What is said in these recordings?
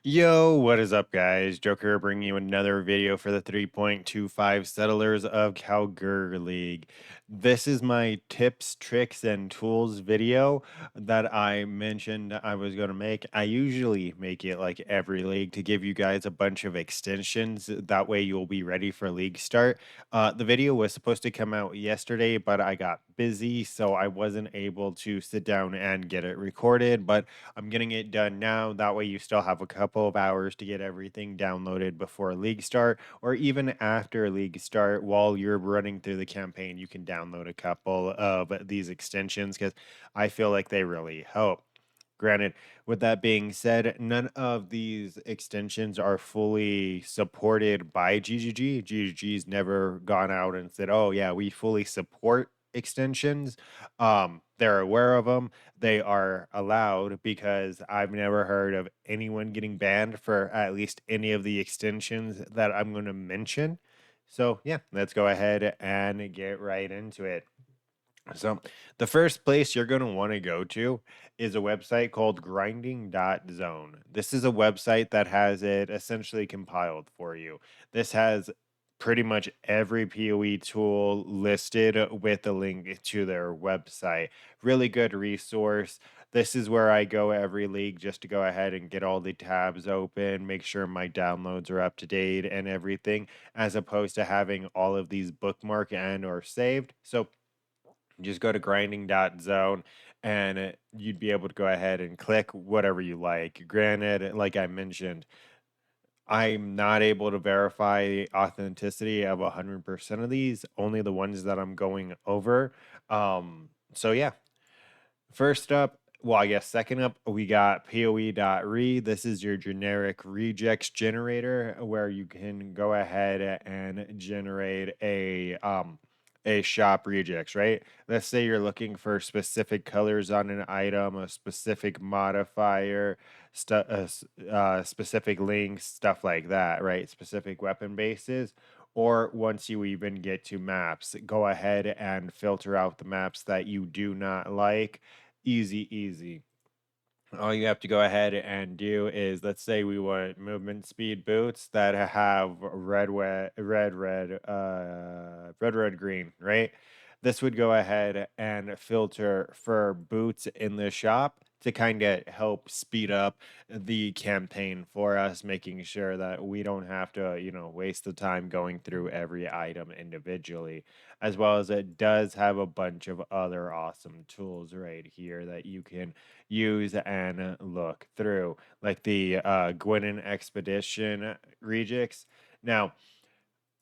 Yo, what is up, guys? Joker bringing you another video for the 3.25 Settlers of Kalguur League. This is my tips, tricks, and tools video that I mentioned I was going to make. I usually make it like every league to give you guys a bunch of extensions. That way you'll be ready for league start. The video was supposed to come out yesterday, but I got busy, so I wasn't able to sit down and get it recorded. But I'm getting it done now. That way, you still have a couple of hours to get everything downloaded before league start, or even after league start while you're running through the campaign. You can download a couple of these extensions because I feel like they really help. Granted, with that being said, none of these extensions are fully supported by GGG. GGG's never gone out and said, "Oh yeah, we fully support extensions." They're aware of them. They are allowed because I've never heard of anyone getting banned for at least any of the extensions that I'm going to mention. So yeah, let's go ahead and get right into it. So, the first place you're going to want to go to is a website called grinding.zone. This is a website that has it essentially compiled for you. This has pretty much every PoE tool listed with a link to their website. Really good resource. This is where I go every league just to go ahead and get all the tabs open, make sure my downloads are up to date and everything, as opposed to having all of these bookmarked and or saved. So just go to grinding.zone and you'd be able to go ahead and click whatever you like. Granted, like I mentioned, I'm not able to verify the authenticity of 100% of these, only the ones that I'm going over. So yeah, first up, well, I guess second up, we got POE.re. This is your generic rejects generator where you can go ahead and generate a shop rejects, right? Let's say you're looking for specific colors on an item, a specific modifier, specific links, stuff like that, right? Specific weapon bases. Or once you even get to maps, go ahead and filter out the maps that you do not like. Easy, easy. All you have to go ahead and do is, let's say we want movement speed boots that have red, green, right? This would go ahead and filter for boots in the shop to kind of help speed up the campaign for us, making sure that we don't have to, waste the time going through every item individually, as well as it does have a bunch of other awesome tools right here that you can use and look through, like the Gwinnett Expedition rejects. Now,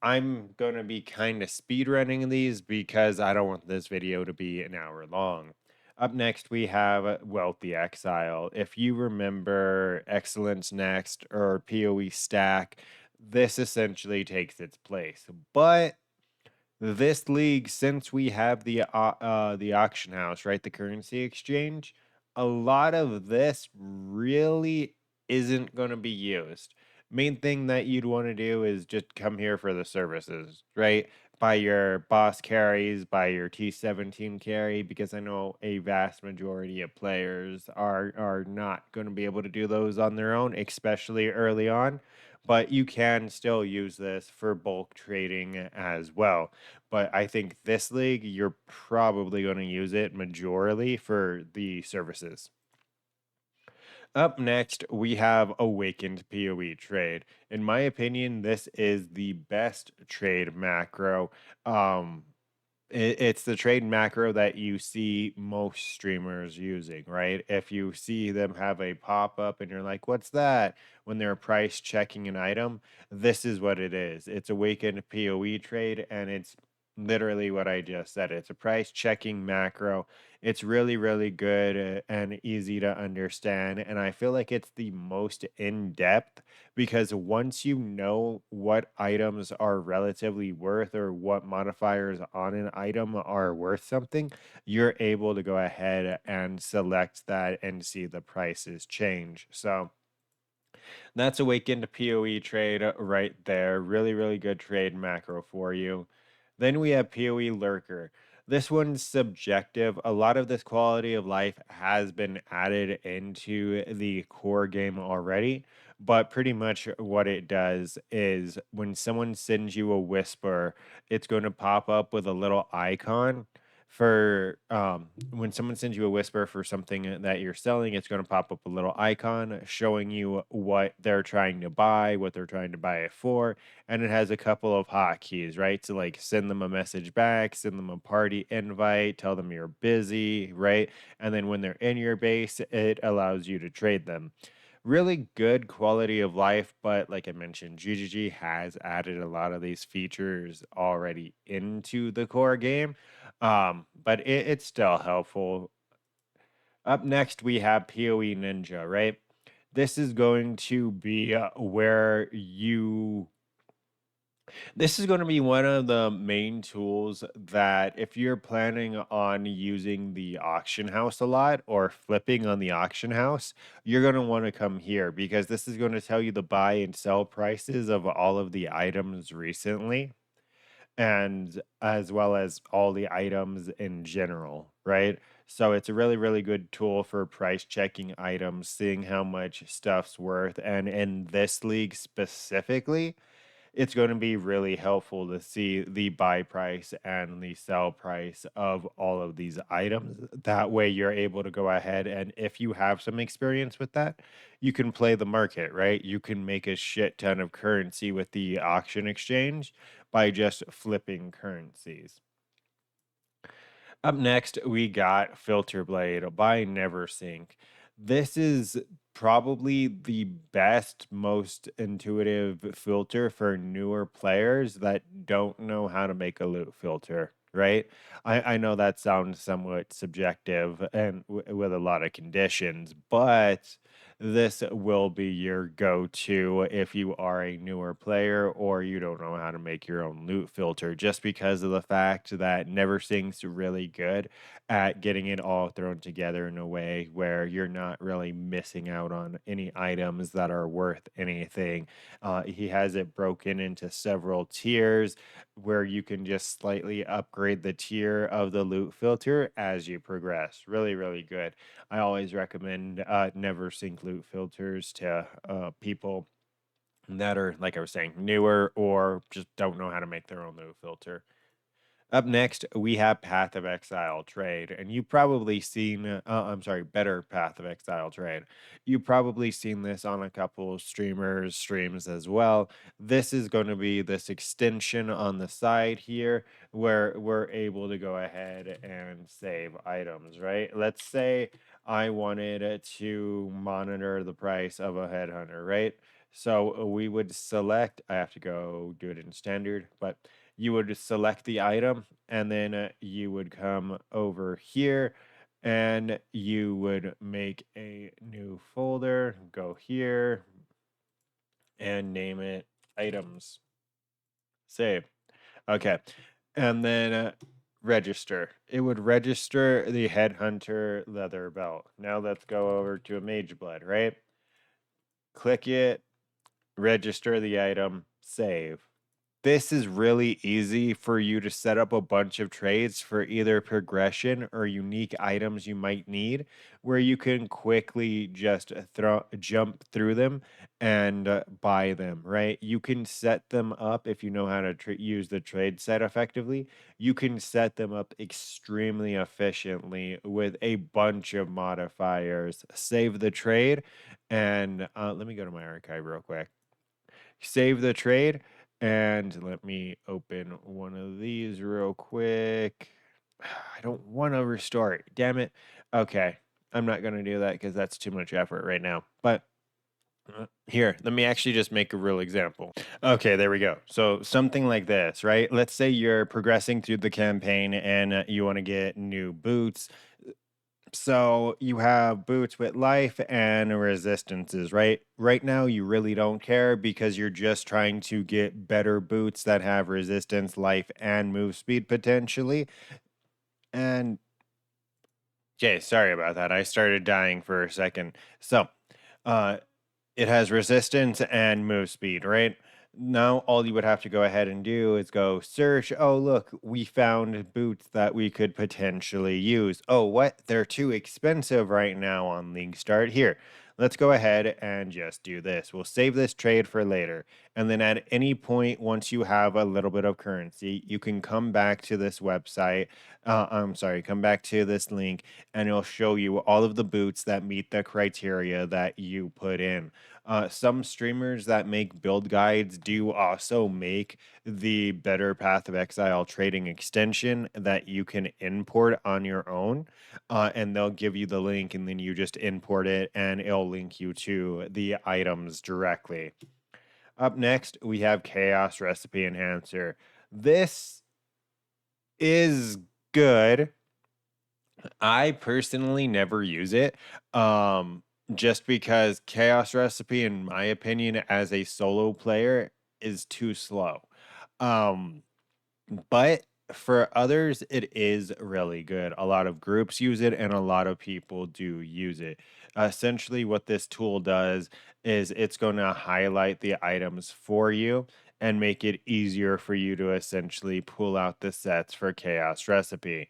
I'm going to be kind of speed running these because I don't want this video to be an hour long. Up next, we have Wealthy Exile. If you remember Excellence Next or PoE Stack, this essentially takes its place. But this league, since we have the auction house, right, the currency exchange, a lot of this really isn't going to be used. Main thing that you'd want to do is just come here for the services, right? Buy your boss carries, buy your T17 carry, because I know a vast majority of players are not going to be able to do those on their own, especially early on. But you can still use this for bulk trading as well. But I think this league, you're probably going to use it majorly for the services. Up next, we have Awakened PoE Trade. In my opinion, this is the best trade macro. It's the trade macro that you see most streamers using, right? If you see them have a pop up and you're like, what's that? When they're price checking an item, this is what it is. It's Awakened PoE Trade, and it's literally what I just said. It's a price checking macro. It's really, really good and easy to understand. And I feel like it's the most in depth because once you know what items are relatively worth or what modifiers on an item are worth something, you're able to go ahead and select that and see the prices change. So that's Awakened PoE trade right there. Really, really good trade macro for you. Then we have PoE Lurker. This one's subjective. A lot of this quality of life has been added into the core game already, But pretty much what it does is when someone sends you a whisper, it's going to pop up with a little icon for when someone sends you a whisper for something that you're selling, it's going to pop up a little icon showing you what they're trying to buy, what they're trying to buy it for, and it has a couple of hotkeys, right? To like send them a message back, send them a party invite, tell them you're busy, right? And then when they're in your base, it allows you to trade them. Really good quality of life, but like I mentioned, GGG has added a lot of these features already into the core game, but it's still helpful. Up next, we have PoE Ninja, right? This is going to be where you this is going to be one of the main tools that if you're planning on using the auction house a lot or flipping on the auction house, you're going to want to come here because this is going to tell you the buy and sell prices of all of the items recently and as well as all the items in general, right? So it's a really, really good tool for price checking items, seeing how much stuff's worth. And in this league specifically, it's going to be really helpful to see the buy price and the sell price of all of these items. That way, you're able to go ahead and if you have some experience with that, you can play the market, right? You can make a shit ton of currency with the auction exchange by just flipping currencies. Up next, we got Filter Blade by Neversink. This is probably the best, most intuitive filter for newer players that don't know how to make a loot filter, right? I know that sounds somewhat subjective and with a lot of conditions, but this will be your go-to if you are a newer player or you don't know how to make your own loot filter, just because of the fact that Neversink's really good at getting it all thrown together in a way where you're not really missing out on any items that are worth anything. He has it broken into several tiers where you can just slightly upgrade the tier of the loot filter as you progress. Really, really good. I always recommend never sync loot filters to people that are, like I was saying, newer or just don't know how to make their own loot filter. Up next, we have Path of Exile Trade, and you've probably seen, I'm sorry, Better Path of Exile Trade. You've probably seen this on a couple streamers' streams as well. This is going to be this extension on the side here where we're able to go ahead and save items, right? Let's say I wanted to monitor the price of a headhunter, right? So we would select, I have to go do it in standard, but you would select the item and then you would come over here and you would make a new folder, go here and name it items. Save. Okay. And then register. It would register the headhunter leather belt. Now let's go over to a mage blood, right? Click it, register the item, save. This is really easy for you to set up a bunch of trades for either progression or unique items you might need, where you can quickly just jump through them and buy them, right? You can set them up if you know how to use the trade set effectively. You can set them up extremely efficiently with a bunch of modifiers. Save the trade, and let me go to my archive real quick. Save the trade and let me open one of these real quick. I don't want to restore it. Damn it. Okay. I'm not going to do that because that's too much effort right now. But here, let me actually just make a real example. Okay, there we go. So something like this, right? Let's say you're progressing through the campaign and you want to get new boots. So you have boots with life and resistances, right? Right now, you really don't care because you're just trying to get better boots that have resistance, life, and move speed potentially. And okay, sorry about that. I started dying for a second. So, uh, it has resistance and move speed, right? Now, all you would have to go ahead and do is go search. Oh, look, we found boots that we could potentially use. Oh, what? They're too expensive right now on League Start. Here, let's go ahead and just do this. We'll save this trade for later. And then at any point, once you have a little bit of currency, you can come back to this website. I'm sorry, come back to this link and it'll show you all of the boots that meet the criteria that you put in. Some streamers that make build guides do also make the Better Path of Exile trading extension that you can import on your own. And they'll give you the link, and then you just import it, and it'll link you to the items directly. Up next, we have Chaos Recipe Enhancer. This is good. I personally never use it. Just because Chaos Recipe, in my opinion, as a solo player, is too slow. Um, but for others, it is really good. A lot of groups use it, and a lot of people do use it. Essentially, what this tool does is it's going to highlight the items for you and make it easier for you to essentially pull out the sets for Chaos Recipe.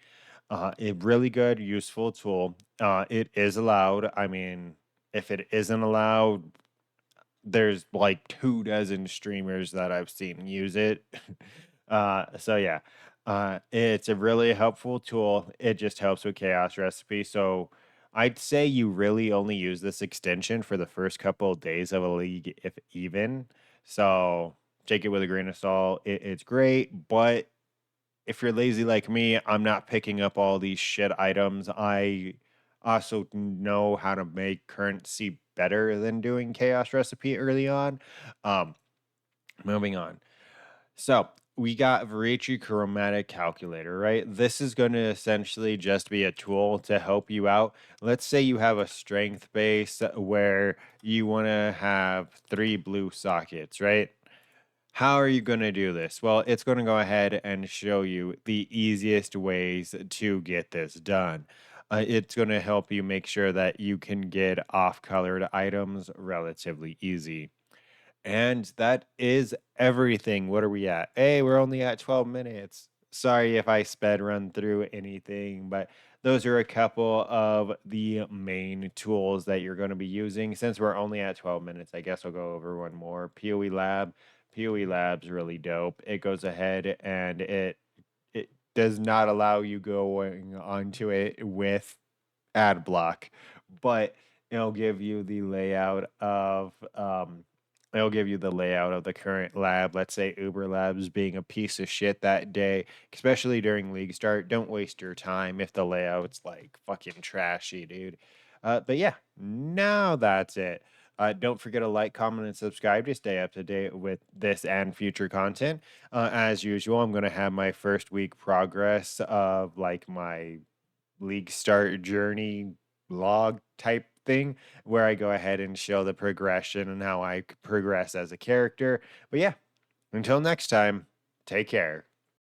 A really good, useful tool. It is allowed. I mean, if it isn't allowed, there's like 2 dozen streamers that I've seen use it. So yeah, it's a really helpful tool. It just helps with Chaos Recipe. So I'd say you really only use this extension for the first couple of days of a league, if even. So take it with a grain of salt. It's great, but if you're lazy like me, I'm not picking up all these shit items. I also know how to make currency better than doing Chaos Recipe early on. Um, moving on. So we got Variety Chromatic Calculator, right? This is going to essentially just be a tool to help you out. Let's say you have a strength base where you want to have 3 blue sockets, right? How are you going to do this? Well, it's going to go ahead and show you the easiest ways to get this done. It's going to help you make sure that you can get off-colored items relatively easy. And that is everything. What are we at? Hey, we're only at 12 minutes. Sorry if I sped run through anything, but those are a couple of the main tools that you're going to be using. Since we're only at 12 minutes, I guess I'll go over one more. POE Lab. POE Lab's really dope. It goes ahead and it does not allow you going onto it with ad block, but it'll give you the layout of it'll give you the layout of the current lab. Let's say Uber Labs being a piece of shit that day, especially during league start. Don't waste your time if the layout's like fucking trashy, dude. But yeah, now that's it. Don't forget to like, comment, and subscribe to stay up to date with this and future content. As usual, I'm going to have my first week progress of like my league start journey log type thing where I go ahead and show the progression and how I progress as a character. But yeah, until next time, take care.